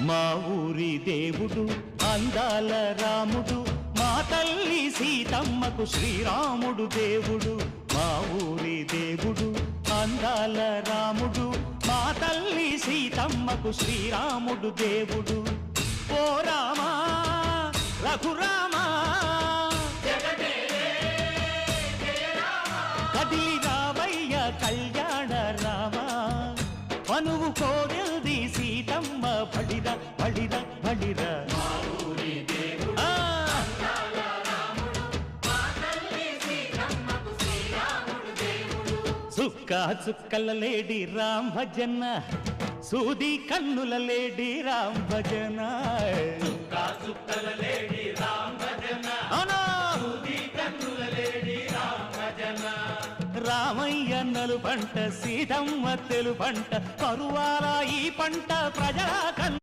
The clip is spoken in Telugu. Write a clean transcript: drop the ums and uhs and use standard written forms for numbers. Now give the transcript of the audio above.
మా ఊరి దేవుడు అందాల రాముడు, మా తల్లి సీతమ్మకు శ్రీరాముడు దేవుడు. మా ఊరి దేవుడు అందాల రాముడు, మా తల్లి సీతమ్మకు శ్రీరాముడు దేవుడు. ఓ రామా రఘురామా కదిలి రావయ్య కళ్యాణ రామా, మనువు కోరెల్ది సీతమ్మ బడిరా బడిరా బడిరా. చుక్క చుక్కల లేడి రామ్ భజన, సూది కన్నుల లేడి రామ్ భజన. చుక్కల లేడి రామ్ భజన, సూది కన్నుల లేడి రామ్ భజన. రామయ్య నలు పంట సీతమ్మ తెలు పంట, పరువాల ఈ పంట ప్రజల కన్ను